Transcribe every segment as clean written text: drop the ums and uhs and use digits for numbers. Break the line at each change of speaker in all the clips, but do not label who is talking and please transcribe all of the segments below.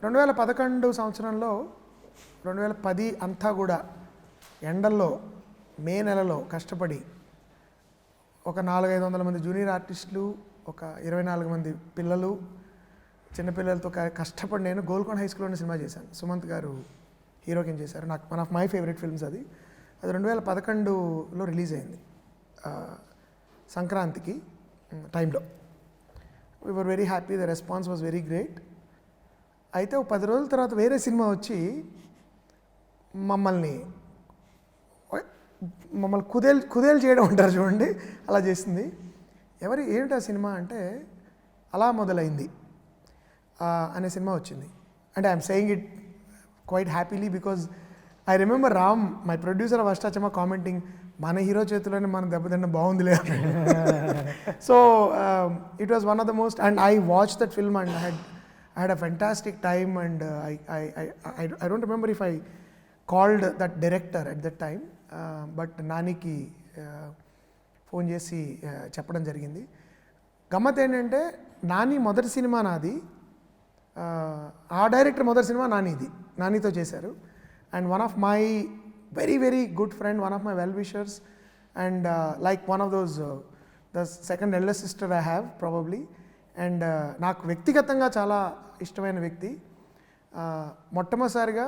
2011 సంవత్సరంలో 2010 అంతా కూడా ఎండల్లో మే నెలలో కష్టపడి ఒక 400-500 మంది జూనియర్ ఆర్టిస్టులు, ఒక 24 మంది పిల్లలు, చిన్నపిల్లలతో కష్టపడి నేను గోల్కొండ హై స్కూల్లోనే సినిమా చేశాను. సుమంత్ గారు హీరో కింద చేశారు. నాకు one of my favourite films అది 2011లో రిలీజ్ అయింది, సంక్రాంతికి టైంలో. We were very happy, the response was very great. అయితే ఒక 10 రోజుల తర్వాత వేరే సినిమా వచ్చి మమ్మల్ని కుదేలు చేయడం అంటారు చూడండి, అలా చేసింది. ఏమిటి ఆ సినిమా అంటే అలా మొదలైంది అనే సినిమా వచ్చింది. అంటే I'm saying it quite happily because I remember Ram, my producer of Ashta Chamma, commenting, మన హీరో చేతిలోనే మనం దెబ్బతిన్న బాగుందిలే. So it was one of the most, and I watch that film and I had a fantastic time, and I don't remember if I called that director at that time, but నానికి phone చేసి చెప్పడం జరిగింది. గమ్మత్ ఏంటంటే నాని మొదటి cinema నాది, ఆ director మొదటి సినిమా నానితో చేశారు. And one of my very very good friend, one of my well wishers, and like one of those the second eldest sister I have probably. And నాకు వ్యక్తిగతంగా చాలా ఇష్టమైన వ్యక్తి. మొట్టమొదటిసారిగా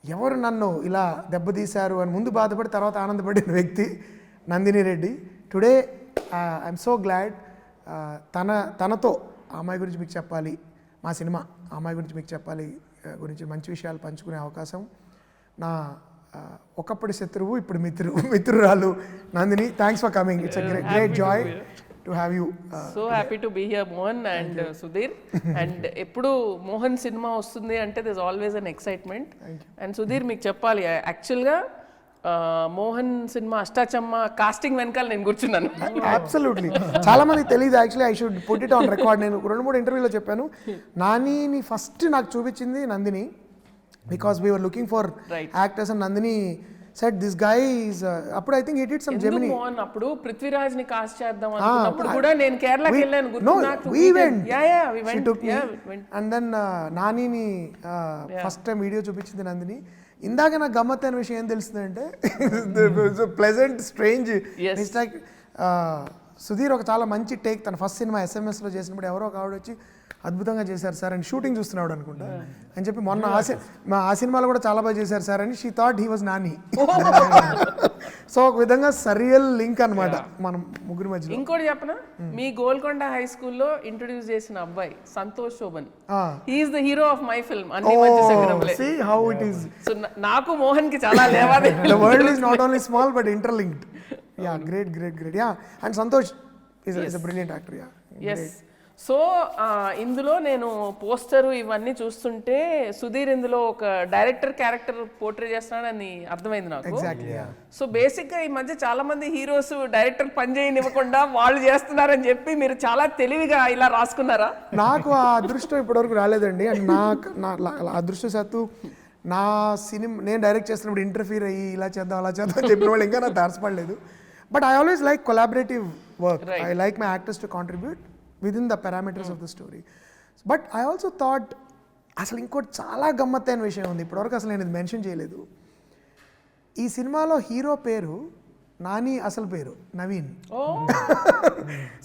ఎవరు నన్ను ఇలా దెబ్బతీశారు అని ముందు బాధపడి తర్వాత ఆనందపడిన వ్యక్తి Nandini Reddy. Today I'm so glad తనతో ఆ అమ్మాయి గురించి మీకు చెప్పాలి, మా సినిమా ఆ అమ్మాయి గురించి మీకు చెప్పాలి గురించి మంచి విషయాలు పంచుకునే అవకాశం. నా ఒకప్పటి శత్రువు ఇప్పుడు మిత్రురాలు Nandini, thanks for coming. It's a great joy to have you.
So happy to be here, Mohan and Sudhir. And ఎప్పుడు మోహన్ సినిమా వస్తుంది అంటే there's always an excitement. And Sudhir మీకు చెప్పాలి, యాక్చువల్గా మోహన్ సినిమా అష్టాచమ్మ కాస్టింగ్ వెనకాల నేను కూర్చున్నాను.
అబ్సల్యూట్లీ, చాలా మందికి తెలియదు. Actually I should put it on record. నేను 2-3 ఇంటర్వ్యూలో చెప్పాను, నానిని ఫస్ట్ నాకు చూపించింది Nandini, because we were looking for actors and Nandini said this guy is అప్పుడు I think he did some Gemini.
Mohan అప్పుడు పృథ్వీరాజ్ ని కాస్ట్ చేద్దాం అనుకున్నప్పుడు కూడా నేను కేరళకి వెళ్ళాను.
No, we went. She took me. And then నానిని ఫస్ట్ టైం వీడియో చూపించింది నందిని. ఇందాక నాకు గమ్మత్తైన విషయం ఏం తెలుస్తుందంటే pleasant strange, it's like Sudhir ఒక చాలా మంచి టేక్ తన ఫస్ట్ సినిమా SMS లో చేసినప్పుడు ఎవరో ఒక ఆవిడ వచ్చి అద్భుతంగా చేశారు సార్ అని, షూటింగ్ చూస్తున్నాడు అనుకుంటా అని చెప్పి, మొన్న ఆ సినిమాలో కూడా చాలా బాగా చేశారు సార్ అని, she thought he was Nani. So ఒక విధంగా సరియల్ లింక్ అనమాట మనం ముగ్గురి మధ్య.
ఇంకోటి చెప్పనా, మీ గోల్కొండ హై స్కూల్లో ఇంట్రొడ్యూస్ చేసిన అబ్బాయి Santosh Shobhan, he is the hero of my film అన్ని మంచి సంగతులే.
See how it is.
So నాకు మోహన్ కి చాలా లేవాదేవీలు.
The world is not only small but interlinked. Yeah, great. Yeah, and Santosh is a brilliant actor. Yeah.
Yes. So ఇందులో నేను poster ఇవన్నీ చూస్తుంటే సుధీర్ ఇందులో ఒక డైరెక్టర్ క్యారెక్టర్ పోర్ట్రే చేస్తున్నాడని అర్థమైంది నాకు. సో బేసిక్గా ఈ మధ్య చాలా మంది హీరోస్ డైరెక్టర్ పని చేయనివ్వకుండా వాళ్ళు చేస్తున్నారని చెప్పి మీరు చాలా తెలివిగా ఇలా రాసుకున్నారా?
నాకు ఆ అదృష్టం ఇప్పటివరకు రాలేదండి. అండ్ నా అదృష్టశాత్తు నా సినిమా నేను డైరెక్ట్ చేస్తున్నప్పుడు ఇంటర్ఫీర్ అయ్యి ఇలా చేద్దాం అలా చేద్దాం చెప్పిన వాళ్ళు ఇంకా నాకు తారసపడలేదు. But I always like collaborative work. I like my actors to contribute within the parameters of the story. But I also thought అసలు ఇంకోటి చాలా గమ్మత్తైన విషయం ఉంది, ఇప్పటివరకు అసలు నేను ఇది మెన్షన్ చేయలేదు. ఈ సినిమాలో హీరో పేరు నాని, అసలు పేరు నవీన్.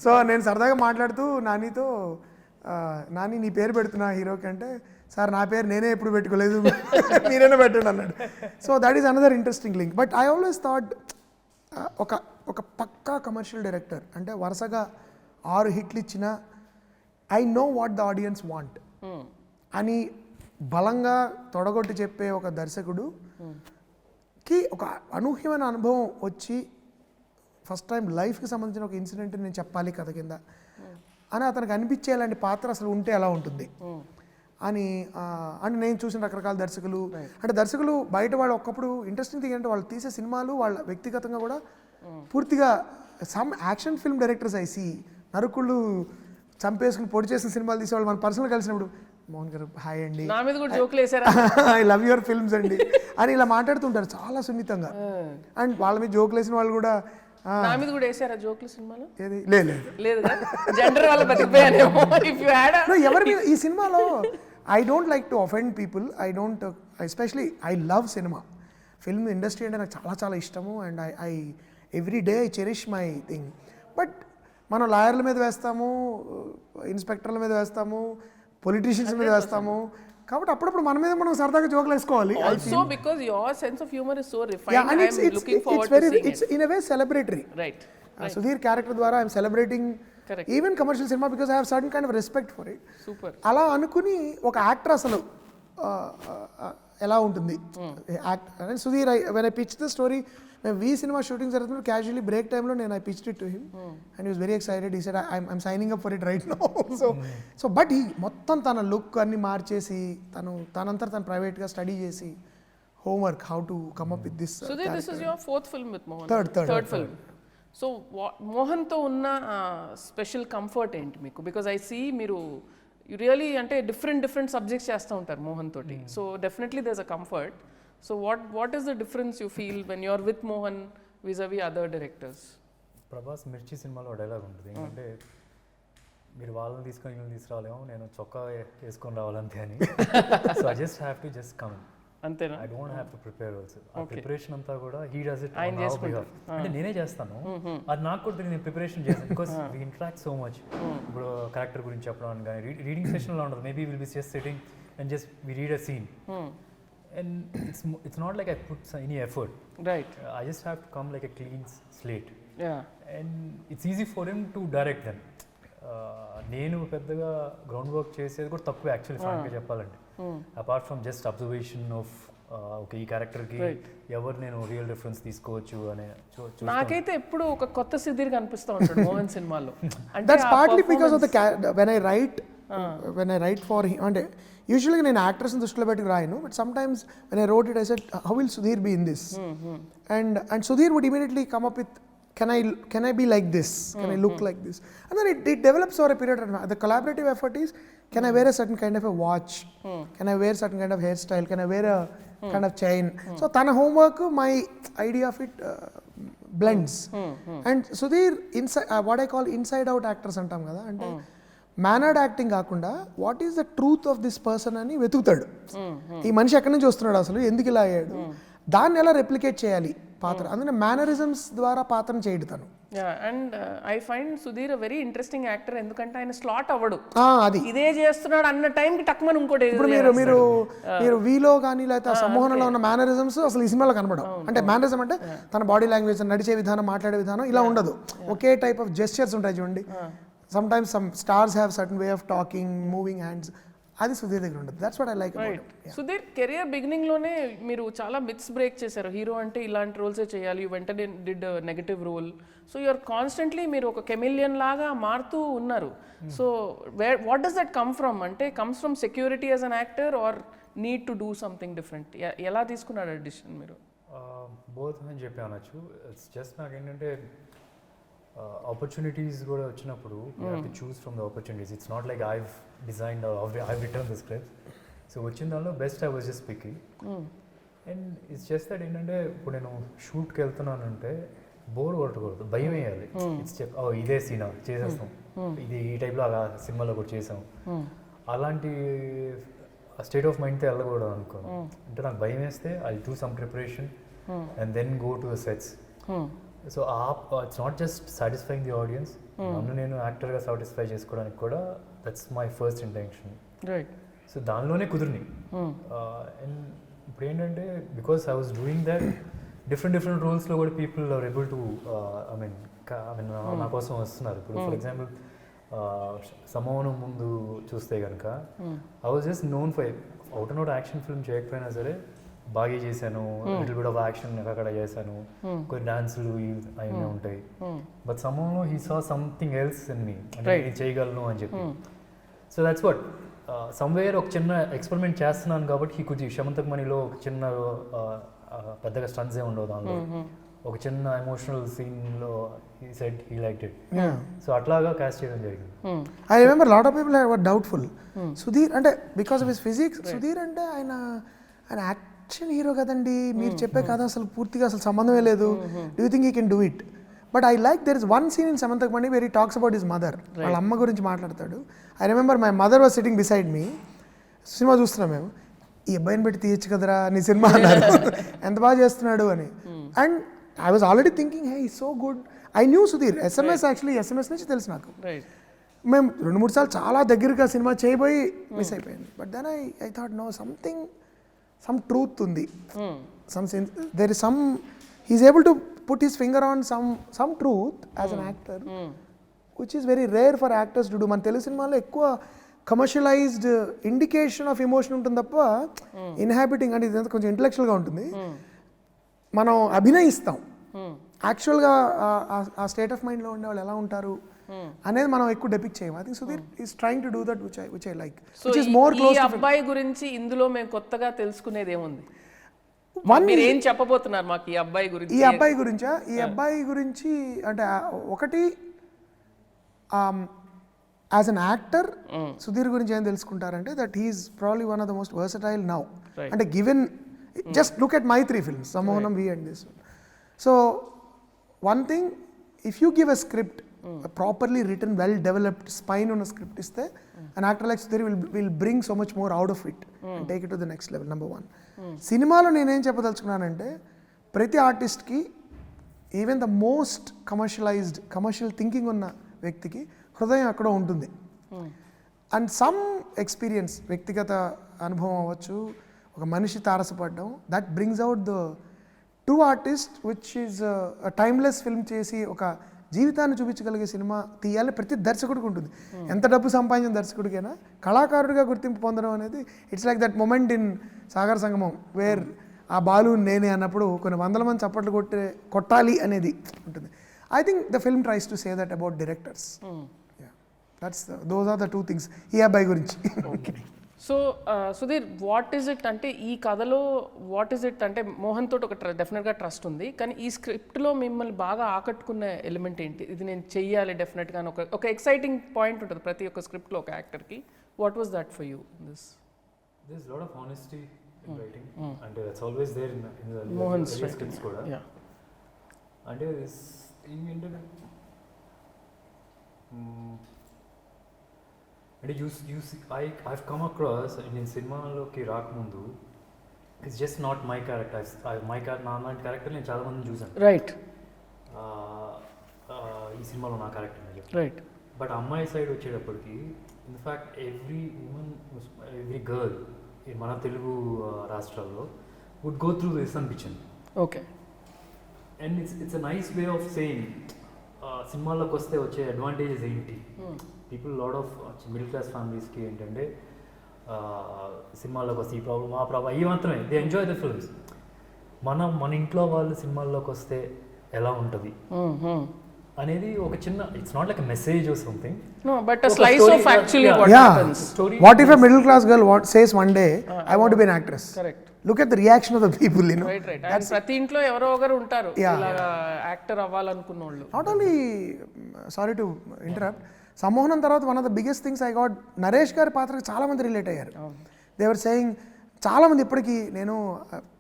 సో నేను సరదాగా మాట్లాడుతూ నానితో, నాని నీ పేరు పెడుతున్నా హీరోకి అంటే, సార్ నా పేరు నేనే ఎప్పుడు పెట్టుకోలేదు, మీరైనా పెట్టండి అన్నాడు. So that is another interesting link. But I always thought ఒక పక్కా కమర్షియల్ డైరెక్టర్ అంటే వరుసగా 6 హిట్లు ఇచ్చిన I know what the audience want అని బలంగా తొడగొట్టి చెప్పే ఒక దర్శకుడుకి ఒక అనూహ్యమైన అనుభవం వచ్చి ఫస్ట్ టైం లైఫ్కి సంబంధించిన ఒక ఇన్సిడెంట్ నేను చెప్పాలి కథ కింద అని అతనికి అనిపించేలాంటి పాత్ర అసలు ఉంటే ఎలా ఉంటుంది అని. అంటే నేను చూసిన రకరకాల దర్శకులు, అంటే దర్శకులు బయట వాళ్ళు ఒకప్పుడు ఇంట్రెస్టింగ్ థింగ్ అంటే వాళ్ళు తీసే సినిమాలు వాళ్ళ వ్యక్తిగతంగా కూడా పూర్తిగా some action film directors I see నరుకుళ్ళు చంపేసుకుని పొడి చేసిన సినిమాలు తీసేవాళ్ళు మన పర్సనల్ కలిసినప్పుడు, మోహన్ గారు హాయ్ అండి, ఐ లవ్ యువర్ ఫిల్మ్స్ అండి అని ఇలా మాట్లాడుతుంటారు చాలా సున్నితంగా. అండ్ వాళ్ళ మీద జోకులు వేసిన వాళ్ళు కూడా
నా మీద కూడా వేసారా జోకులు సినిమాలో?
ఏది లేదు
లేదు జెండర్ వల్ల బతికిపోయానేమో. ఇఫ్ యు హ్యాడ్
ఎవరి మీద ఈ సినిమాలో I don't like to offend people. I don't, especially I love cinema, film industry అంటే నాకు చాలా చాలా ఇష్టము. And I every day I cherish my thing. But మనం లాయర్ల మీద వేస్తాము, ఇన్స్పెక్టర్ల మీద వేస్తాము, పొలిటీషియన్స్ మీద వేస్తాము. కాబట్టి అప్పుడప్పుడు మన మీద మనం సరదాగా జోకులు వేసుకోవాలి.
Also because your sense of humor is so refined,
Yeah, and
I am looking forward to seeing
it's
it.
in a way celebratory.
Right.
Sudhir character ద్వారా I'm celebrating
Correct.
Even commercial cinema because I have certain kind of respect for it.
Super.
అలా అనుకుని ఒక actor అసలు ఎలా ఉంటుంది act అని Sudhir. When I pitch the story, మేము we cinema shooting జరుగుతున్నప్పుడు క్యాజువల్లీ బ్రేక్ టైంలో నేను I pitched it to him and was very excited. He said I'm signing up for it right now. So but ఈ మొత్తం తన look అన్ని మార్చేసి తనంతా తను ప్రైవేట్గా స్టడీ చేసి homework how to come up with this
Sudhir, this is your fourth film with Mohan.
Third
film. So Mohan తో ఉన్న స్పెషల్ కంఫర్ట్ ఏంటి మీకు? బికాజ్ ఐ సీ మీరు రియలీ అంటే డిఫరెంట్ సబ్జెక్ట్స్ చేస్తూ ఉంటారు మోహన్ తోటి. So definitely there is a comfort. So what is the difference you feel when you are with Mohan vis a vis other directors?
Prabhas Mirchi సినిమాలో డైలాగ్ ఉంటుంది ఏంటంటే, మీరు వాళ్ళని తీసుకొని వీళ్ళని తీసుకురాలేమో, నేను చొక్కా వేసుకొని రావాలంతే అని. So I just have to just come,
అంతేనా?
I don't have to prepare also. ఆ ప్రిపరేషన్ అంతా కూడా హీ డస్ ఇట్
ఆయన చేసుకుంటారు.
అంటే నేనే చేస్తాను, అది నాకు కూడా నేను ప్రిపరేషన్ చేస్తాను because we interact so much. ఇప్పుడు క్యారెక్టర్ గురించి చెప్పడం కానీ రీడింగ్ సెషన్లో ఉండదు. Maybe will be just sitting and just we read a scene and it's not like I put any effort.
Right.
I just have to come like a clean slate.
Yeah.
And it's easy for him to direct them. నేను పెద్దగా ground work చేసేది కూడా తక్కువ actually ఫ్రాంక్గా చెప్పాలంటే, apart from just observation of okay ఈ క్యారెక్టర్కి ఎవరు నేను రియల్ రిఫరెన్స్ తీసుకోవచ్చు అనే.
నాకైతే ఎప్పుడు ఒక కొత్త సుధీర్ కనిపిస్తూ ఉంటాడు మోహన్ సినిమాలో.
That's partly because of the when I write for him. అంటే యూజువల్గా నేను యాక్టర్స్ని దృష్టిలో పెట్టుకు రాయను, but sometimes when I wrote it I said how will Sudhir be in this, and Sudhir would immediately come up with can I be like this, can I look like this, and then it develops over a period of time. The collaborative effort is, can I wear a certain kind of a watch, can I wear certain kind of hairstyle, can I wear a kind of chain. So tana homework, my idea of it blends. And Sudhir inside what I call inside out actors antam kada, ante mannered acting కాకుండా what is the truth of this person అని వెతుకుతాడు. ఈ మనిషి ఎక్కడి నుంచి వస్తున్నాడు, అసలు ఎందుకు ఇలా అయ్యాడు, దాన్ని ఎలా రెప్లికేట్ చేయాలి పాత్ర. అందుకని మేనరిజమ్స్ ద్వారా పాత్రను చేయడు తను.
And I find Sudheer very interesting actor, ఎందుకంటే ఆయన స్లాట్ అవ్వడు,
అది
ఇదే చేస్తున్నాడు అన్న టైంకి టక్మని ఇంకోటి.
ఇప్పుడు మీరు వీలో కానీ లేకపోతే సంమోహనంలో ఉన్న మేనరిజమ్స్ అసలు ఈ సినిమాలో కనబడవు. అంటే మేనరిజం అంటే తన బాడీ లాంగ్వేజ్, నడిచే విధానం, మాట్లాడే విధానం ఇలా ఉండదు. ఒకే టైప్ ఆఫ్ జెస్చర్స్ ఉంటాయి చూడండి. Sometimes some stars have certain way of talking, moving hands. అది సుధీర్ దగ్గర ఉండదు. That's what I like about it.
Sudheer career beginning లోనే మీరు చాలా మిత్స్ బ్రేక్ చేశారు. హీరో అంటే ఇలాంటి రోల్సే చేయాలి, వెంటనే did negative role. So you're constantly మీరు ఒక కెమిలియన్ లాగా మారుతూ ఉన్నారు. So what does that come from? అంటే comes from security as an actor or need to do something different? ఎలా తీసుకున్నారు డిసిషన్ మీరు?
బోత్ అని చెప్పి అనొచ్చు. ఇట్స్ జస్ట్ నాకేంటంటే ఆపర్చునిటీస్ కూడా వచ్చినప్పుడు you have to choose from the opportunities. It's not like I've designed I've return the script. So వచ్చిన దానిలో best I was just picking. And it's just that ఏంటంటే ఇప్పుడు నేను షూట్కి వెళ్తున్నానంటే బోర్ కొట్టకూడదు, భయం వేయాలి. ఇట్స్ ఇదే సీనా చేసేస్తాం, ఇది ఈ టైప్లో అలా సినిమాలో కూడా చేసాం, అలాంటి స్టేట్ ఆఫ్ మైండ్తో వెళ్ళకూడదు అనుకోను. అంటే నాకు భయం వేస్తే I do some preparation and then go to the sets. So it's not just satisfying the audience, నన్ను నేను యాక్టర్గా సాటిస్ఫై చేసుకోవడానికి కూడా that's my first intention. So దానిలోనే కుదిరిని. అండ్ ఇప్పుడు ఏంటంటే because I was doing that different రోల్స్లో కూడా people are able to I mean నా కోసం వస్తున్నారు. ఇప్పుడు ఫర్ ఎగ్జాంపుల్ సమోహనం ముందు చూస్తే కనుక I was just known for out and out action film చేయకపోయినా సరే బాగా చేశాను, లిటిల్ బిట్ ఆఫ్ యాక్షన్ అక్కడ చేశాను, కొన్ని డాన్సులు అవన్నీ ఉంటాయి. But somehow he saw something else in me, అంటే నేను చేయగలను అని చెప్పి. సో దట్స్ వాట్ సమ్వేర్ ఒక చిన్న ఎక్స్పెరిమెంట్ చేస్తున్నాను కాబట్టి హీ కుడ్ శమంతక్ మనీలో ఒక చిన్న పెద్దగా స్టన్స్ ఏ ఉండవు, దానిలో ఒక చిన్న ఎమోషనల్ సీన్లో he said he liked it. So అట్లాగా క్యాస్ట్ చేయడం జరిగింది.
I remember lot of people were doubtful. Sudhir అంటే because of his physics, Sudhir అంటే ఆయన యాక్షన్ హీరో కదండి, మీరు చెప్పే కథ అసలు పూర్తిగా అసలు సంబంధమే లేదు, do you think you can do it? But I like there is one scene in Shamanthakamani where he talks about his mother. వాళ్ళ అమ్మ గురించి మాట్లాడతాడు. I remember my mother was sitting beside me cinema చూస్తున్నాం మేము, ఈ అబ్బాయిని పెట్టి తీయచ్చు కదరా నీ సినిమా అన్నారు. ఎంత బాగా చేస్తున్నాడు అని. And I was already thinking hey he so good. I knew Sudhir SMS actually SMS నుంచి తెలుసు నాకు. మేము 2-3 సార్లు చాలా దగ్గరగా సినిమా చేయబోయి మిస్ అయిపోయింది. But then I thought no some truth ఉంది, there is some, he's able to put his finger on some truth as an actor, which is very rare for actors to do. మన తెలుగు సినిమాలో ఎక్కువ commercialised indication of emotion ఉంటుంది తప్ప inhabiting అంటే ఇది కొంచెం ఇంటలెక్చువల్గా ఉంటుంది. మనం అభినయిస్తాం, యాక్చువల్గా ఆ స్టేట్ ఆఫ్ మైండ్లో ఉండే వాళ్ళు ఎలా ఉంటారు అనేది మనం ఎక్కువ డెపిక్ట్ చేయం. I think Sudheer is trying to do that which I like.
So ఈ అబ్బాయి గురించి ఇందులో మేము కొత్తగా తెలుసుకునేది ఏముంది? మీరు ఏం చెప్పబోతున్నారు మాకు ఈ అబ్బాయి గురించి?
ఈ అబ్బాయి గురించి అంటే ఒకటి యాజ్ అన్ యాక్టర్ సుధీర్ గురించి ఏం తెలుసుకుంటారంటే that he's probably one of the most versatile now. అంటే given just look at my 3 films, Sammohanam, We and this one. So one thing, if you give a script, a properly written, well developed spine on a script is there, an actor like Sudhir will bring so much more out of it and take it to the next level. Number 1. సినిమాలో నేనేం చెప్పదలుచుకున్నానంటే ప్రతి ఆర్టిస్ట్కి, even the most commercial thinking ఉన్న వ్యక్తికి హృదయం అక్కడ ఉంటుంది. అండ్ సమ్ ఎక్స్పీరియన్స్, వ్యక్తిగత అనుభవం అవ్వచ్చు, ఒక మనిషి తారసపడడం, that brings out the true artist which is timeless film చేసి ఒక జీవితాన్ని చూపించగలిగే సినిమా తీయాలని ప్రతి దర్శకుడికి ఉంటుంది. ఎంత డబ్బు సంపాదించిన దర్శకుడికైనా కళాకారుడిగా గుర్తింపు పొందడం అనేది it's like that moment in సాగర సంగమం వేర్ ఆ బాలు నేనే అన్నప్పుడు కొన్ని 100 మంది చప్పట్లు కొట్టాలి అనేది ఉంటుంది. I think the film tries to say that about directors. Those are the 2 things ఈ అబ్బాయి గురించి.
So Sudheer, what is it అంటే ఈ కథలో వాట్ ఈజ్ ఇట్ అంటే మోహన్ తోటి ఒక డెఫినెట్గా ట్రస్ట్ ఉంది, కానీ ఈ స్క్రిప్ట్లో మిమ్మల్ని బాగా ఆకట్టుకున్న ఎలిమెంట్ ఏంటి? ఇది నేను చెయ్యాలి డెఫినెట్గా ఒక ఎక్సైటింగ్ పాయింట్ ఉంటుంది ప్రతి ఒక్క స్క్రిప్ట్లో ఒక యాక్టర్కి. What was that for you?
There's a lot of honesty in writing, and that's always there in the
Mohan's
scripts kuda.
Yeah.
And this thing into and you see, I've come across in cinema loki raak mundu, it's just not my character. My character నేను చాలా మంది చూసాను.
Right.
ఈ సినిమాలో నా character
right.
But అమ్మాయి side వచ్చేటప్పటికి in fact every women, every girl మన తెలుగు రాష్ట్రాల్లో వుడ్ గో త్రూ దిస్ అనిపించింది.
Okay.
And it's a nice way of saying సినిమాల్లోకి వస్తే వచ్చే అడ్వాంటేజెస్ ఏంటి. People lot of middle class ఫ్యామిలీస్కి ఏంటంటే సినిమాల్లోకి వస్తే ఈ ప్రాబ్లం ఆ ప్రాబ్లం అవి మాత్రమే, దే ఎంజాయ్ ద ఫిల్మ్స్. మన ఇంట్లో వాళ్ళు సినిమాల్లోకి వస్తే ఎలా ఉంటుంది అనేది ఒక చిన్న, it's not like a message or something,
no but a slice of actually what happens.
What if a middle class girl says one day I want to be an actress?
Correct.
Look at the reaction of the people, you know.
Right. And ప్రతి ఇంట్లో ఎవరో ఒకరు ఉంటారు ఇలా actor అవ్వాలనుకున్న వాళ్ళు.
Not only, sorry to interrupt, సమ్మోహనం తర్వాత one of the biggest things I got, Naresh గారి పాత్రకి చాలా మంది రిలేట్ అయ్యారు. దే వర్ సేయింగ్, చాలామంది ఇప్పటికీ నేను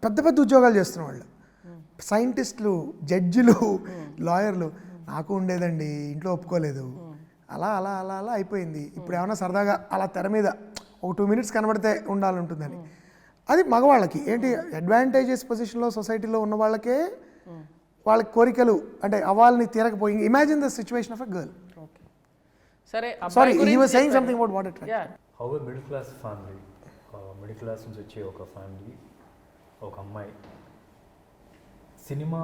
పెద్ద పెద్ద ఉద్యోగాలు చేస్తున్న వాళ్ళు, సైంటిస్టులు, జడ్జిలు, లాయర్లు, నాకు ఉండేదండి ఇంట్లో ఒప్పుకోలేదు, అలా అలా అలా అలా అయిపోయింది. ఇప్పుడు ఏమైనా సరదాగా అలా తెర మీద ఒక 2 minutes కనబడితే ఉండాలంటుందని. అది మగవాళ్ళకి ఏంటి అడ్వాంటేజెస్ పొజిషన్లో సొసైటీలో ఉన్న వాళ్ళకే వాళ్ళకి కోరికలు అంటే అవ్వాలని తీరకపోయి. Imagine the situation of a girl.
సరే,
sorry, he was saying something about what it was.
Yeah.
How a middle class family, middle class నుంచి వచ్చే ఒక ఫ్యామిలీ, ఒక అమ్మాయి సినిమా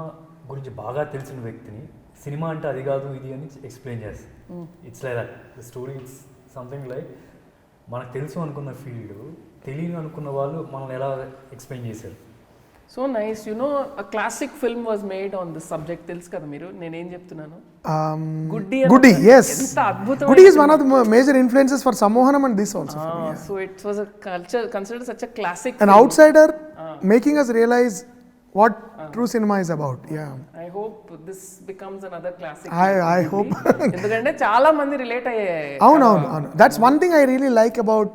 గురించి బాగా తెలిసిన వ్యక్తిని సినిమా అంటే అది కాదు ఇది అని ఎక్స్ప్లెయిన్ చేస్తుంది. It's like that the story. It's something like మనకు తెలుసు అనుకున్న ఫీల్డ్ తెలియని అనుకున్న వాళ్ళు మనల్ని ఎలా ఎక్స్ప్లెయిన్ చేశారు.
So nice. You know a classic film was made on this subject. తెలుసు కదా మీరు నేనేం చెప్తున్నాను?
గుడ్డి. Yes.
ఎంత అద్భుతం.
Goody is one of the major influences for Sammohanam and this also.
So it was a culture considered such a classic.
An outsider making us realize what true cinema is about. Yeah.
I hope this becomes another classic.
I hope.
ఎందుకంటే చాలా మంది relate అయ్యాయి.
అవును. That's one thing I really like about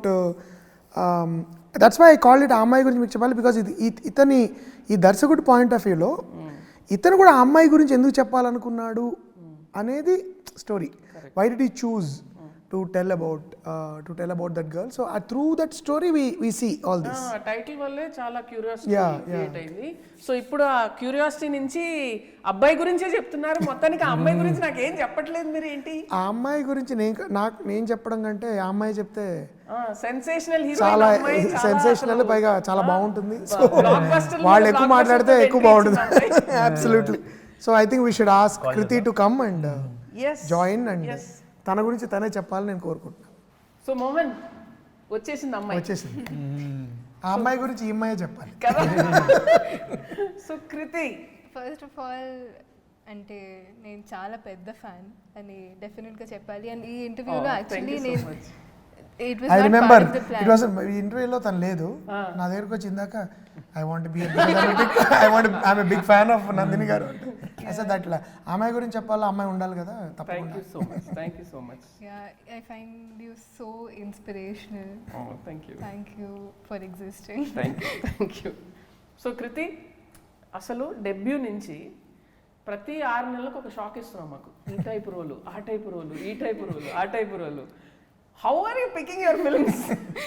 that's why I called it ఆ అమ్మాయి గురించి మీకు చెప్పాలి, బికాజ్ ఇతని ఈ దర్శకుడి పాయింట్ ఆఫ్ వ్యూలో ఇతను కూడా ఆ అమ్మాయి గురించి ఎందుకు చెప్పాలనుకున్నాడు అనేది story. Why did he choose to tell about that girl. So through that story we see all this.
Title వల్లే చాలా క్యూరియాసిటీ
Yeah,
క్రియేట్ అయింది. సో ఇప్పుడు ఆ క్యూరియాసిటీ నుంచి అబ్బాయి గురించే చెప్తున్నారు, మొత్తానికి ఆ అమ్మాయి గురించి నాకు ఏం చెప్పట్లేదు మీరు ఏంటి?
ఆ అమ్మాయి గురించి నేను చెప్పడం కంటే ఆ అమ్మాయి చెప్తే
సెన్సేషనల్ హీరో,
చాలా సెన్సేషనల్, పైగా చాలా బాగుంటుంది. సో వాళ్ళు ఎక్కువ మాట్లాడితే ఎక్కువ బాగుంటుంది. Absolutely. So I think we should ask Kriti to come and join and తన గురించి తనే చెప్పాలని నేను కోరుకుంటున్నాను.
సో మోహన్ వచ్చేసింది అమ్మాయి,
వచ్చేసింది. ఆ అమ్మాయి గురించి ఈ అమ్మాయి చెప్పాలి
కదా. So Kriti,
first of all అంటే నేను చాలా పెద్ద ఫ్యాన్ అని డెఫినెట్గా చెప్పాలి. అండ్ ఈ ఇంటర్వ్యూలో యాక్చువల్లీ నేను
ఐ రిమెంబర్ ఇట్ వాస్ ఈ ఇంటర్వ్యూలో తను లేదు, నా దగ్గరకు వచ్చి ఇందాక I want be I'm a big fan of Nandini garu అసలు అట్లా అమ్మాయి గురించి చెప్పాలా, అమ్మాయి ఉండాలి కదా.
Thank you so much.
I find you so inspirational. Thank you for existing.
Thank you. So Krithi, అసలు డెబ్యూ నుంచి ప్రతి 6 నెలలకు ఒక షాక్ ఇస్తున్నాం మాకు. ఈ టైప్ రోలు, ఆ టైప్ రోలు, ఈ టైప్ రోలు, ఆ type role. How are you picking your films?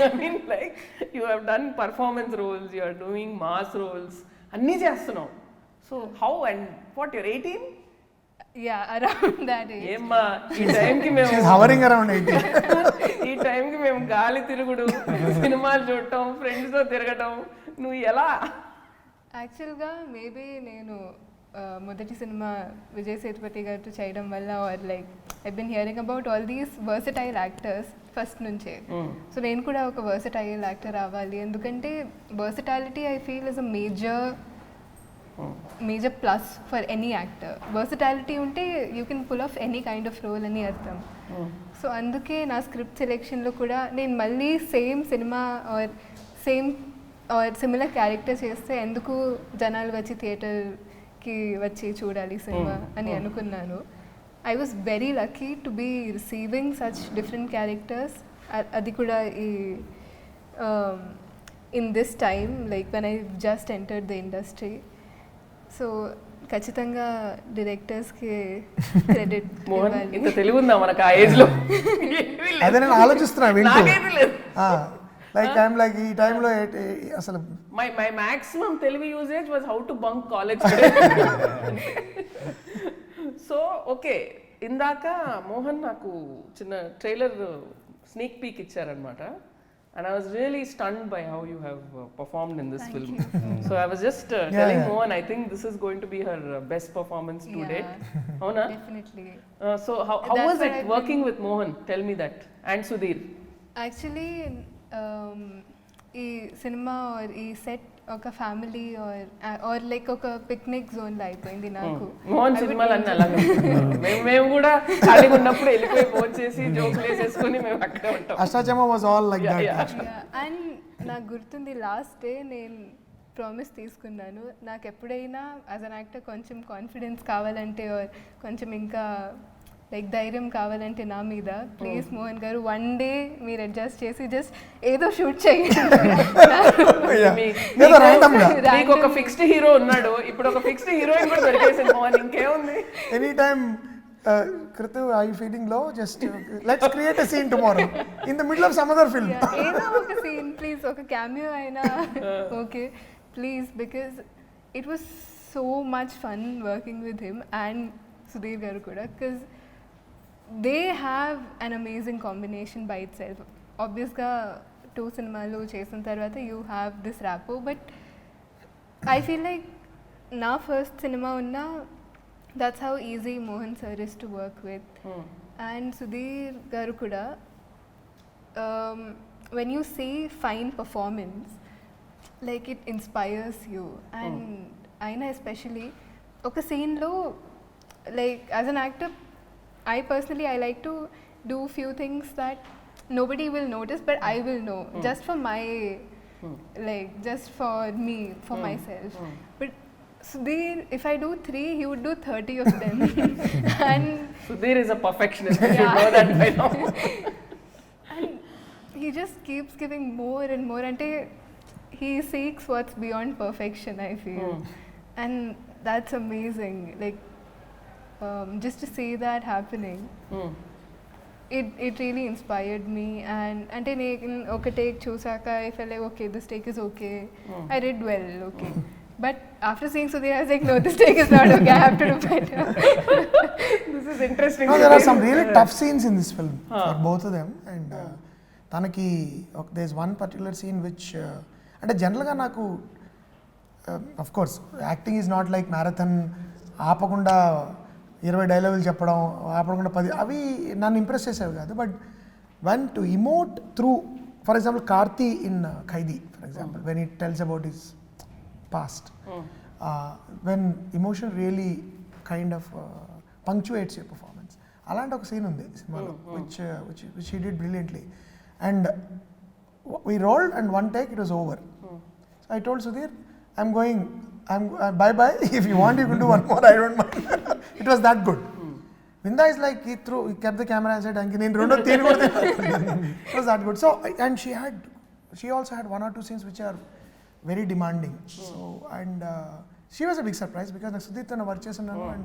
I mean, like, you have done performance roles, you are doing mass roles, అన్నీ చేస్తున్నావు. So how and what, you're 18?
Yeah, around that age.
ఏమ్మా ఈ టైంకి మేము
hovering around 18.
ఈ టైంకి మేము గాలి తిరుగుడు, సినిమాలు చూడటం, ఫ్రెండ్స్తో తిరగటం, నువ్వు ఎలా?
యాక్చువల్గా మేబీ నేను మొదటి సినిమా విజయ్ సేతుపతి గారితో చేయడం వల్ల or like I been hearing about all these versatile actors first నుంచే. సో నేను కూడా ఒక వర్సటైల్ యాక్టర్ అవ్వాలి, ఎందుకంటే versatility I feel is a major plus for any actor. Versatility ఉంటే you can pull off any kind of role అని అర్థం. సో అందుకే నా స్క్రిప్ట్ సెలెక్షన్లో కూడా నేను మళ్ళీ same cinema or similar character చేస్తే ఎందుకు జనాలు వచ్చి థియేటర్కి వచ్చి చూడాలి సినిమా అని అనుకున్నాను. I was very lucky to be receiving such different characters. అది కూడా in this time, like when I just entered the industry. So ఖచ్చితంగా డైరెక్టర్స్కి క్రెడిట్ ఇవ్వాలి.
ఇంత తెలివి ఉందా మనకు ఆ ఏజ్లో?
అదే నేను ఆలోచిస్తున్నా వింటూ. లైక్ ఐఎమ్ లైక్ ఈ టైంలో అసలు
my maximum Telugu usage was how to bunk college. So okay, ఇందాక మోహన్ నాకు చిన్న ట్రైలర్ స్నేక్ పీక్ ఇచ్చారనమాట. And I was really stunned by how you have performed in this film. So I was just telling Mohan, I think this is going to be her best performance to date. Avuna?
Definitely.
So how was it working with Mohan? Tell me that. And Sudhir.
Actually, ఈ cinema are ఈ set ఒక family or like ఒక picnic zone లో అయిపోయింది నాకు.
మోహన్ సినిమాలు అన్నీ అలాగే. మేము కూడా ఖాళీగా ఉన్నప్పుడు వెళ్ళిపోయి ఫోన్ చేసి జోకులు వేసేసుకొని మేము అక్కడే ఉంటాం.
Ashta Chamma was all like that.
And నాకు గుర్తుంది లాస్ట్ డే నేను ప్రామిస్ తీసుకున్నాను, నాకు ఎప్పుడైనా యాజ్ అన్ యాక్టర్ కొంచెం కాన్ఫిడెన్స్ కావాలంటే ఆర్ కొంచెం ఇంకా లైక్ ధైర్యం కావాలంటే నా మీద ప్లీజ్ మోహన్ గారు వన్ డే మీరు అడ్జస్ట్ చేసి జస్ట్ ఏదో షూట్ చేయండి.
నీకు ఒక ఫిక్స్డ్ హీరో ఉన్నాడు, ఇప్పుడు ఒక ఫిక్స్డ్ హీరోయిన్ కూడా దొరికేసింది మోహన్, ఇంకేముంది?
Any time Kritu, are you feeling low? Just let's create a scene tomorrow in the middle of some other film.
ఏదో ఒక సీన్ ప్లీజ్, ఒక క్యామియో అయినా okay please, because it was so much fun working with him and Sudheer garu కూడా, because they have an amazing combination by itself. ఆబ్వియస్గా 2 సినిమాలు చేసిన తర్వాత you have this rapport, but I feel like నా first cinema ఉన్న that's how easy Mohan sir is to work with. And Sudhir garu kuda, when you see fine performance, like it inspires you. And aina especially oka scene lo, like as an actor I personally I like to do few things that nobody will notice but I will know, just for my like just for me, for myself. But Sudhir, if I do 3, he would do 30 of them. And
Sudhir is a perfectionist. You should know that by now.
And he just keeps giving more and more. And he seeks what's beyond perfection, I feel. And that's amazing. Like, just to see that happening. it really inspired me. And ante నేను ఒక take చూసాక I felt like okay, this take is okay. I did well, okay. But after seeing Sudhir, I was like, no, this take is not okay. I have to do better.
This is interesting.
No, there are some really tough scenes in this film for both of them. And తనకి there's one particular scene which అంటే జనరల్గా నాకు of course acting is not like marathon, ఆపకుండా 20 డైలాగులు చెప్పడం, ఆపకుండా 10 అవి నన్ను ఇంప్రెస్ చేసేవి కాదు. But one to emote through, for example Karthi in Khaidi, for example when it tells about his past, when emotion really kind of punctuates your performance. అలాంటి ఒక సీన్ ఉంది సినిమాలో which he did brilliantly, and we rolled and one take it was over. So I told Sudhir, I'm going, bye bye, if you want you can do one more, I don't mind. It was that good. Vinda is like, he kept the camera and said, "Anki nenu rendo teen kodte." It was that good. So and she also had one or two scenes which are very demanding. So and she was a big surprise because నాకు సుధీర్ తను work చేస్తున్నాను and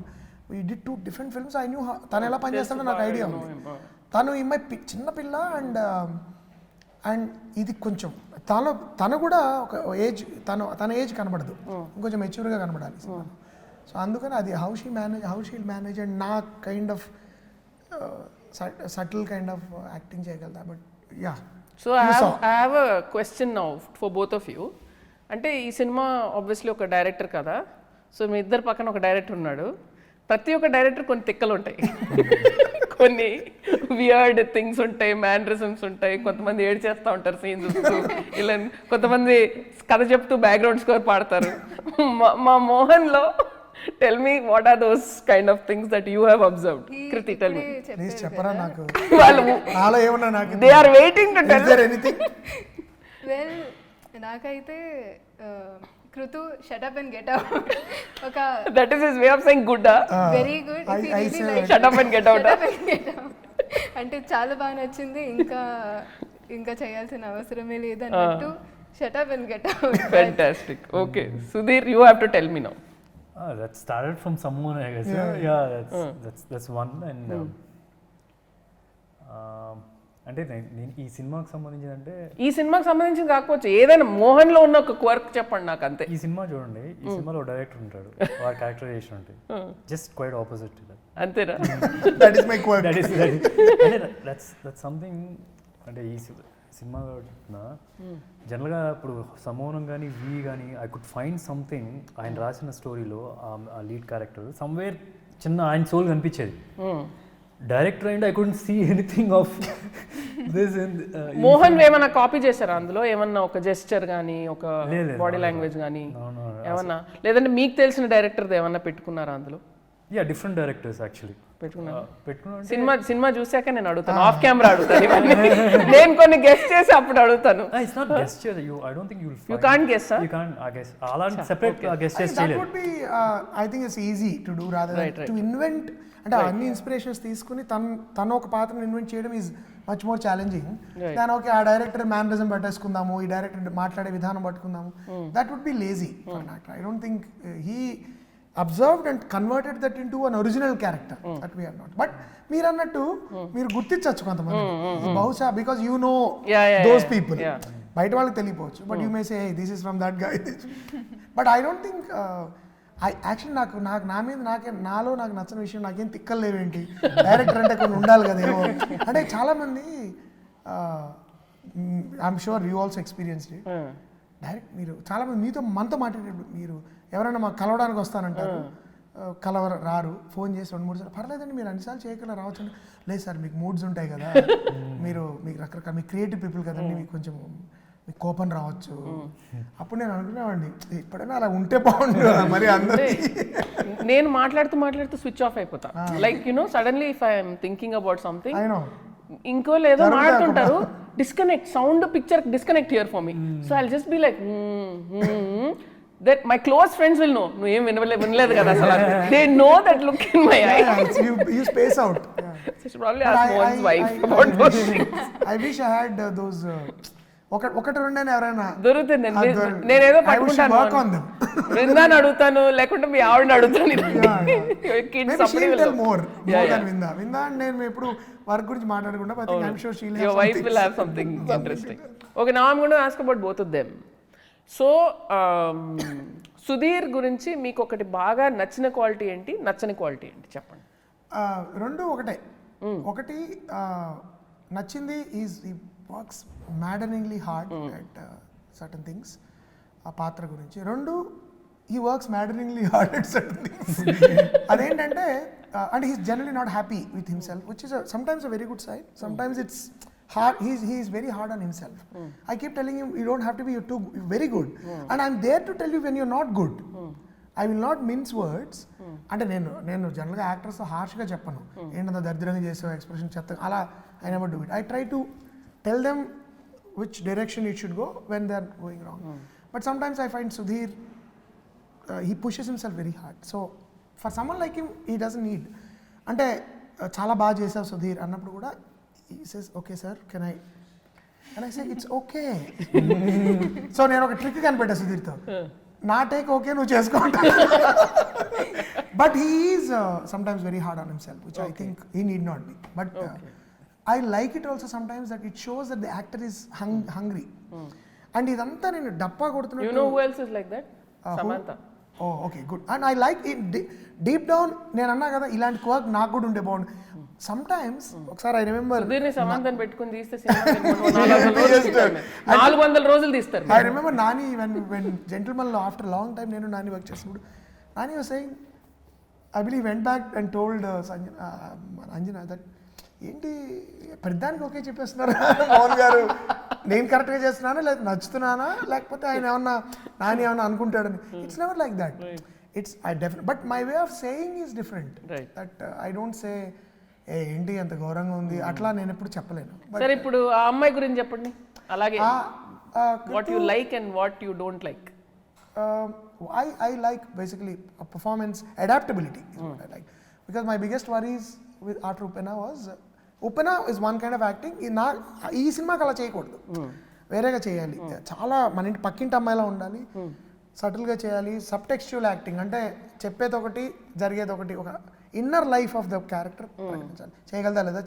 we did 2 different films. I knew తను ఎలా పనిచేస్తాడో నాకు idea ఉంది. తను ఈ చిన్న పిల్ల అండ్ ఇది కొంచెం తను కూడా ఒక ఏజ్, తన ఏజ్ కనబడదు, ఇంకొంచెం మెచ్యూర్గా కనబడాలి. సో అందుకని అది హౌ షీల్ మేనేజ్ అండ్ నా kind of subtle kind of acting చేయగలుగుతా. But ya,
so I have a question now for both of you. అంటే ఈ సినిమా ఆబ్వియస్లీ ఒక డైరెక్టర్ కదా, సో మీ ఇద్దరు పక్కన ఒక డైరెక్టర్ ఉన్నాడు. ప్రతి ఒక్క డైరెక్టర్ కొన్ని తిక్కలు ఉంటాయి, కొన్ని వియర్డ్ థింగ్స్ ఉంటాయి, మ్యానరిజమ్స్ ఉంటాయి, కొంతమంది ఏడ్ చేస్తూ ఉంటారు సీన్ చూస్తూ, ఇలా కొంతమంది కథ చెప్తూ బ్యాక్గ్రౌండ్ స్కోర్ పాడతారు. మా మోహన్లో tell me what are those kind of things that you have observed. Krithi, tell me.
Please చెప్పరా నాకు.
వాళ్ళు
ఏమన్నా నాకు
they are waiting to tell
anything.
Well, నాకైతే Krithi shut up and get out ఒక
that is his way of saying good.
Very good.
Shut up and get out
అంటే చాలా బాగా నచ్చింది. ఇంకా చేయాల్సిన అవసరమే లేదు అన్నట్టు shut up and get out.
Fantastic. Okay Sudhir, you have to tell me now.
That started from someone, I guess. Yeah, that's one. And అంటే నేను ఈ సినిమాకి సంబంధించిందంటే,
ఈ సినిమాకి సంబంధించింది కాకపోవచ్చు, ఏదైనా మోహన్లో ఉన్న ఒక క్వర్క్ చెప్పండి నాకు అంతే.
ఈ సినిమా చూడండి, ఈ సినిమాలో డైరెక్టర్ ఉంటాడు, వారి క్యారెక్టరైజేషన్ ఉంటుంది జస్ట్ క్వైట్ ఆపోజిట్.
అంతేనా?
That is my quirk.
అంటే దట్స్ సంథింగ్. అంటే ఈ సినిమా జనరల్గా ఇప్పుడు సమోనం కానీ కానీ ఐ కుడ్ ఫైండ్ సంథింగ్ ఆయన రాసిన స్టోరీలో ఆ లీడ్ క్యారెక్టర్ సమ్వేర్ చిన్న ఆయన సోల్ కనిపించేది. Director and I couldn't see anything of this.
Mohan ఏమన్నా కాపీ చేశారా అందులో? ఏమన్నా ఒక జెస్చర్ కానీ, ఒక బాడీ లాంగ్వేజ్ కానీ ఏమన్నా, లేదంటే మీకు తెలిసిన డైరెక్టర్ ఏమన్నా పెట్టుకున్నారా అందులో?
యా, డిఫరెంట్ డైరెక్టర్స్ యాక్చువల్లీ
పెట్టుకున్నాను. సినిమా చూసాక నేను అడుగుతాను, ఆఫ్ కెమెరా అడుగుతాను. నేను కొన్ని గెస్ట్ చేసి అప్పుడు అడుగుతాను.
ఇట్స్ నాట్ గెస్ట్ చేయ, I don't think
you can't guess.
You can't guess. అలాంటి సెపరేట్ గెస్ట్ చేసి చేయలేదు.
That would be I think it's easy to do rather then to invent. అంటే అన్ని ఇన్స్పిరేషన్స్ తీసుకుని తను ఒక పాత్రను ఇన్వెంట్ చేయడం is much more challenging than okay ఆ డైరెక్టర్ మేనరిజం పట్టేసుకుందాము, ఈ డైరెక్టర్ మాట్లాడే విధానం పట్టుకుందాము. That would be lazy for an actor. I don't think he observed and converted that into an original character that we are not. But మీరు అన్నట్టు మీరు గుర్తించవచ్చు కొంతమంది బహుశా, because you know those people. బయట వాళ్ళకి తెలియపోవచ్చు, but you may say this is from that guy. But I don't think actually నాకు నా మీద నాలో నాకు నచ్చిన విషయం, నాకేం తిక్కలు లేవేంటి, డైరెక్టర్ అంటే కొన్ని ఉండాలి కదేమో. అంటే చాలామంది, I'm sure you also experienced it, direct మీరు చాలామంది మనతో మాట్లాడేటప్పుడు మీరు ఎవరైనా మాకు కలవడానికి వస్తానంటారు, రారు, ఫోన్ చేసి 2-3 సార్లు, పర్లేదండి మీరు అన్నిసార్లు చేయకుండా రావచ్చు. లేదు సార్ మీకు మూడ్స్ ఉంటాయి కదా, మీకు రకరకాల మీకు క్రియేటివ్ పీపుల్ కదండి, మీకు కొంచెం మీకు కోపం రావచ్చు. అప్పుడు నేను అనుకునేవాడిని ఎప్పుడైనా అలా ఉంటే బాగుండు మరి అందరికీ.
నేను మాట్లాడుతూ స్విచ్ ఆఫ్ అయిపోతా. Like suddenly if I'm thinking about something, ఇంకో లేదో మాట్లాడుతుంటారు, disconnect, sound picture disconnect here for me. So I'll just be like that my close friends will know no em vinaledu kada asala, they know that look in my eyes.
You space out.
So should probably ask one's wife about those things.
I wish I had those ఒకటి రెండైనా ఎవరైనా
దొరుకుతుంది. నేనేదో పట్టుకుంటాను,
work on them.
బృందాన్ని అడుగుతాను, లేకుంటే మీ ఆవిడని అడుగుతాను.
మోర్ దెన్ విందా నేను ఎప్పుడు వర్క్ గురించి మాట్లాడకుండా but I am sure she
Your wife will have something interesting. Okay, now I'm going to ask about both of them. So, Sudheer గురించి మీకు ఒకటి బాగా నచ్చిన క్వాలిటీ ఏంటి, నచ్చని క్వాలిటీ ఏంటి చెప్పండి.
రెండు ఒకటే. ఒకటి నచ్చింది ఈజ్ ఈ works maddeningly hard at certain things, ఆ పాత్ర గురించి. రెండు ఈ works maddeningly hard at certain things. అదేంటంటే and he's generally not happy with himself, which is sometimes a very good sign. Sometimes it's hard. He's very hard on himself. I keep telling him you don't have to be you're very good, and I'm there to tell you when you're not good. I will not mince words. అంటే నేను జనరల్గా actors హార్ష్గా చెప్పను, ఏంటంత దరిద్రంగా చేసావు expression చెత్త అలా. I never do it. I try to tell them which direction it should go when they're going wrong. But sometimes I find Sudhir he pushes himself very hard. So for someone like him, he doesn't need. అంటే చాలా బాగా చేసావు సుధీర్ అన్నప్పుడు కూడా he says, okay sir, can I? And I say, it's okay. So నేను ఒక trick కనిపెట్టా సుధీర్తో, నా take okay నువ్వు చేసుకుంటా. But he is sometimes very hard on himself, which I think he need not be. But I like it also sometimes that it shows that the actor is hungry. And ఇదంతా నేను డప్పా కొడుతున్నట్టు.
You know who else is like that? Samantha.
Oh okay good. And I like it deep down. నేను అన్నా కదా ఇలాంటి work నాకు కూడా ఉండే బాగుండు. సమ్ టైమ్స్ ఒకసారి ఐ రిమెంబర్
సమాంతరం పెట్టుకుని తీస్తే 400 రోజులు తీస్తారు.
I remember Nani when Gentleman లో ఆఫ్టర్ లాంగ్ టైం నేను నాని వర్క్ చేసినప్పుడు Nani was saying, I believe went back and told Anjana that ఏంటి ప్రతిదానికి ఓకే చెప్పేస్తున్నారు మోహన్ గారు, నేను కరెక్ట్గా చేస్తున్నానా లేదా నచ్చుతున్నానా లేకపోతే ఆయన నాని ఏమన్నా అనుకుంటాడని. It's never like that. It's I definite but my way of saying is different. That I don't say ఏంటి అంత గౌరవంగా ఉంది అట్లా నేను ఎప్పుడు చెప్పలేను.
సరే ఇప్పుడు ఆ అమ్మాయి గురించి చెప్పండి. అలాగే what you like and what you don't like.
I like basically a performance adaptability is what I like, because my biggest worries with Art Upena was Upena is one kind of acting. ఈ సినిమాకి అలా చేయకూడదు, వేరేగా చేయాలి. చాలా మన ఇంటి పక్కింటి అమ్మాయిలా ఉండాలి, సటిల్గా చేయాలి. సబ్ టెక్స్చువల్ యాక్టింగ్ అంటే చెప్పేది ఒకటి జరిగేది ఒకటి, ఒక inner life of the character ప్రకటించాలి. చేయగలదా లేదా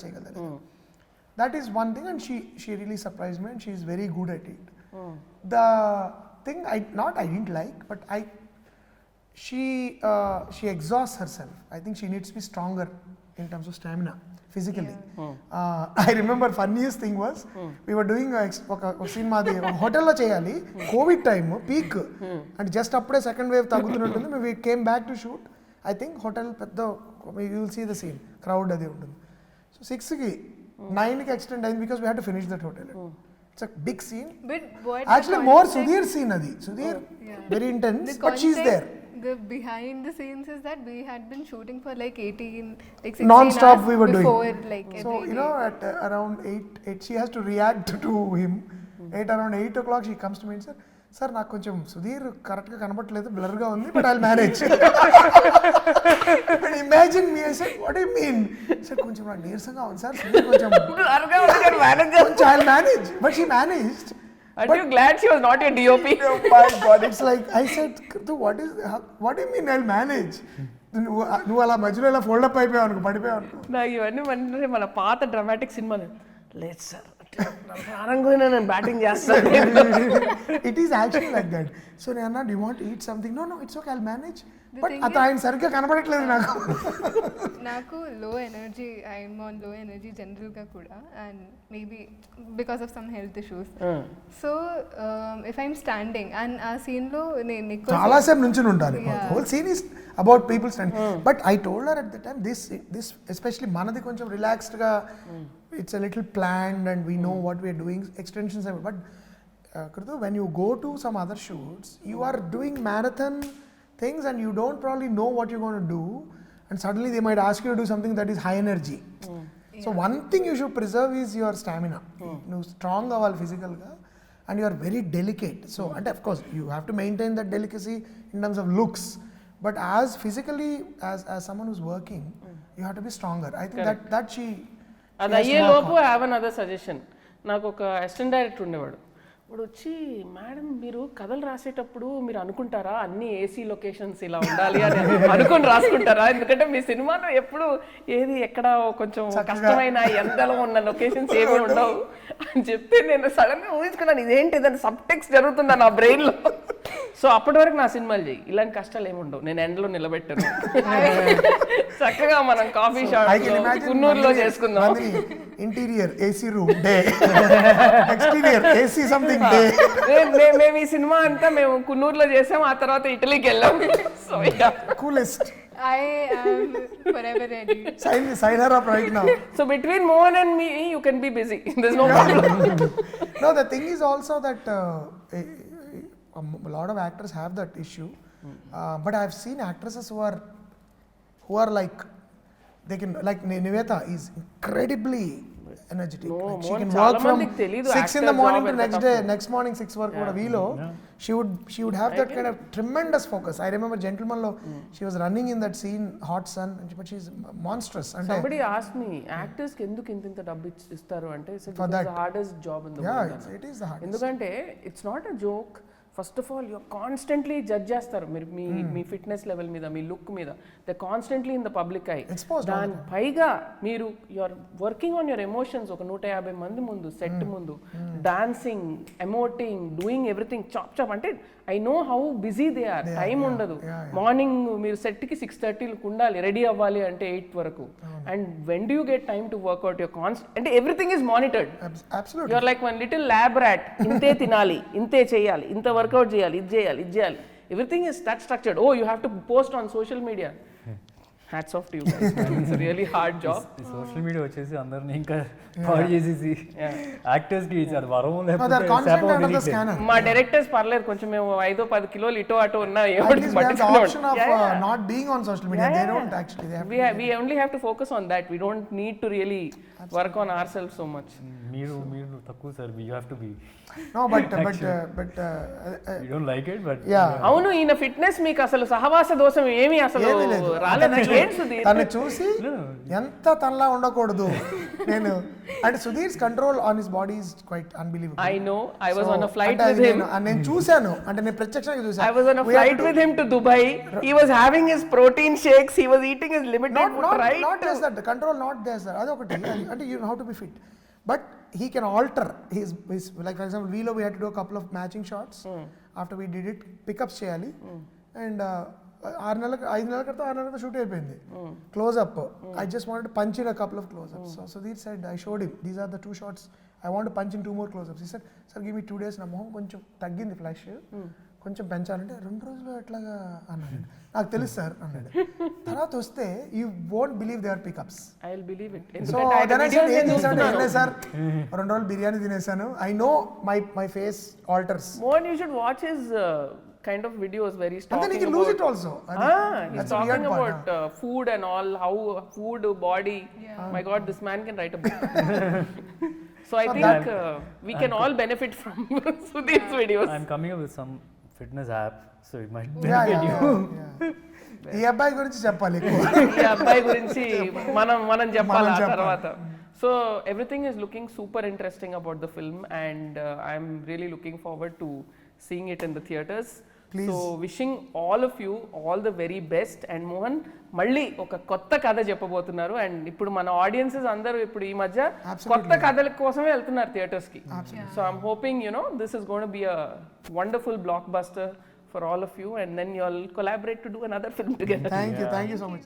that is one thing. And she really surprise me and she is very good at it. The thing I didn't like, but she exhausts herself. I think she needs to be stronger in terms of stamina physically. I remember funniest thing was we were doing a scene maadi hotel lo cheyali, covid time peak, and just appude second wave tagutununtundi. We came back to shoot. I think hotel pedda, you will see the scene, crowd adi untundi. So 6 ki 9 ki extend ayindi because we had to finish that hotel. It's a big scene.
But what
actually more Sudhir scene adi. Sudhir very intense, but she's there.
The behind the scenes is that we had been shooting for like 16
non-stop we were
before,
doing.
like
so you know at around 8 she has to react to him. Around 8 o'clock she comes to me and said, sir నాకు కొంచెం సుధీర్ కరెక్ట్గా కనబడట్లేదు, బ్లర్గా ఉంది, but I'll manage. Imagine me I said what you mean? Sir కొంచెం నాకు నీరసంగా ఉంది sir, కొంచెం I'll manage. But she managed.
Are you glad she was not your DOP?
Oh my God, it's like I said, what do you mean I'll manage? నువ్వు అలా మధ్యలో ఇలా ఫోల్డప్ అయిపోయావు అనుకో, పడిపోయావు అనుకో.
నాకు ఇవన్నీ అంటే మన పాత డ్రామాటిక్ సినిమాలు లేదు సార్, ప్రారంభంగా నేను బ్యాటింగ్ చేస్తాను.
It is actually like that. So నేను అన్నా, do you want eat something? No it's okay, I'll manage. But అది ఆయన సరిగ్గా కనబడట్లేదు
నాకు low energy, I'm on low energy జనరల్గా కూడా, and maybe because of some health issues. So if I'm standing and ఆ సీన్లో నేను
చాలా సేపు నుంచుని ఉంటాను. Whole scene is about people standing. But I told her at the time this especially మనది కొంచెం రిలాక్స్డ్గా, it's a little planned and we know what we are doing, extensions are, but Kritu, when you go to some other shoots, you are doing marathon things and you don't probably know what you're going to do, and suddenly they might ask you to do something that is high energy. So one thing you should preserve is your stamina. You strong aval physical ga, and you are very delicate. So and of course you have to maintain that delicacy in terms of looks, but as physically as someone who's working, you have to be stronger. I think that she
అది అయ్యే లోపు have another suggestion. నాకు ఒక assistant director ఉండేవాడు, ఇప్పుడు వచ్చి madam మీరు కథలు రాసేటప్పుడు మీరు అనుకుంటారా అన్ని ఏసీ లొకేషన్స్ ఇలా ఉండాలి అని అనుకుని రాసుకుంటారా, ఎందుకంటే మీ సినిమాలో ఎప్పుడు ఏది ఎక్కడ కొంచెం కష్టమైన ఎండలో ఉన్న లొకేషన్స్ ఏమి ఉండవు అని చెప్తే నేను సడన్ గా ఊహించుకున్నాను ఇదేంటి దాని సబ్ టెక్స్ట్ జరుగుతుందా నా బ్రెయిన్ లో. సో అప్పటి వరకు నా సినిమాలు చేయి, ఇలాంటి కష్టాలు ఏమి ఉండవు, నేను ఎండలో నిలబెట్టాను, చక్కగా మనం కాఫీ షాప్ కున్నూరులో చేసుకుందాం.
Interior AC room day, exterior AC something day.
మేము ఈ సినిమా అంతా మేము కున్నూరులో చేసాం, ఆ తర్వాత ఇటలీకి వెళ్ళాం. So
coolest.
I am forever ready.
Sign her up right now.
So between Mohan and me, you can be busy. There's no problem.
No, the thing is also that a lot of actors have that issue, but I've seen actresses who are like they can, like Nivetha is incredibly energetic.
No,
like she
Mohan
can
చాలా
work from
మందికి తెలీదు
6 in the
actor
morning
job
to
ఎంత
next morning 6 work kuda veelo she would have that kind of tremendous focus. I remember Gentleman lo she was running in that scene, hot sun, but she's monstrous. And
Somebody asked me, actors కి ఎందుకు ఇంత డబ్బు ఇస్తారు అంటే it's the hardest job in the world.
Yeah, it is the hardest.
ఎందుకంటే it's not a joke. First of all you're constantly judge చేస్తారు మీరు మీ ఫిట్నెస్ లెవెల్ మీద, మీ లుక్ మీద, they constantly in the public eye. దాని పైగా మీరు you're working on your emotions ఒక 150 మంది ముందు, సెట్ ముందు, dancing, emoting, doing everything chop chop. అంటే I know how busy they are, time ఉండదు. మార్నింగ్ మీరు సెట్కి 6:30కి ఉండాలి, రెడీ అవ్వాలి అంటే 8 వరకు. And when do you get time to workout your అంటే everything is monitored. You're like one little lab rat. ఇంతే తినాలి, ఇంతే చేయాలి, ఇంత వర్కౌట్ చేయాలి, ఇది చేయాలి, ఇది చేయాలి. Everything is that structured. Oh you have to post on social media. Hats off to you guys, it's really hard job.
Social media వచ్చేసి అందరిని ఇంకా పాడు చేసేసి యాక్టర్స్ కి ఇచ్చారు వరం, లేకపోతే
మా డైరెక్టర్స్ పర్లేదు, కొంచెం మేము 5-10 కిలోలు ఇటో అటో ఉన్నా
not being on social media. They don't actually, they have
we only have to focus on that. We don't need to really work on ourselves so much.
మీరు తక్కువ sir, you have to be.
No, but
you don't like it, but
అవును, ఈయన fitness మీకు అసలు సహవాస దోషం ఏమీ అసలు రాలేదు.
తను చూసి ఎంత తనలా ఉండకూడదు నేను. And Sudheer's control on his body is quite unbelievable.
I know, I was on a flight with him.
నేను చూశాను, అంటే నేను ప్రత్యక్షంగా చూశాను.
I was on a flight with him to Dubai. He was having his protein shakes, he was eating his limited food, right?
Not just that, the control not there sir. Adokati, and you know how to be fit, but he can alter his like for example Velo we had to do a couple of matching shots. After we did it, pickups cheyali, and 5 నెలల క్రితం 6 నెలల క్రితం shoot అయిపోయింది. Close up, I just wanted to punch in a couple of close ups. So Sudhir said, I showed him, these are the 2 shots, I want to punch in 2 more close ups. He said, sir give me 2 days, నా మొహం కొంచెం తగ్గింది flash, కొంచెం పెంచాలంటే 2 రోజులు ఎట్లాగా అన్నాడు. నాకు తెలుసు సార్ అన్నాడు. తర్వాత వస్తే you won't believe they are pickups.
I will believe it.
So then I said ఏం చేశాను సార్, 2 రోజులు బిర్యానీ తినేసాను. I know my face alters.
Mohan, you should watch his kind of videos where he's talking
and then he can lose it also.
He's talking about food and all, how food, body. My God, this man can write a book. So I think we can all benefit from Sudhir's videos.
I'm coming up with some fitness app, so it might benefit you.
ఈ అబ్బాయి గురించి చెప్పాలి,
ఈ అబ్బాయి గురించి మనం చెప్పాలి ఆ తర్వాత. So everything is looking super interesting about the film, and I'm really looking forward to seeing it in the theaters. Please. So wishing all of you all the very best. And Mohan, మళ్ళీ ఒక కొత్త కథ చెప్పబోతున్నారు, and ఇప్పుడు మన audiences అందరూ ఇప్పుడు ఈ మధ్య కొత్త కథల కోసమే వెళ్తున్నారు థియేటర్స్ కి. So I'm hoping this is going to be a wonderful blockbuster for all of you, and then you'll collaborate to do another film together.
Thank you so much.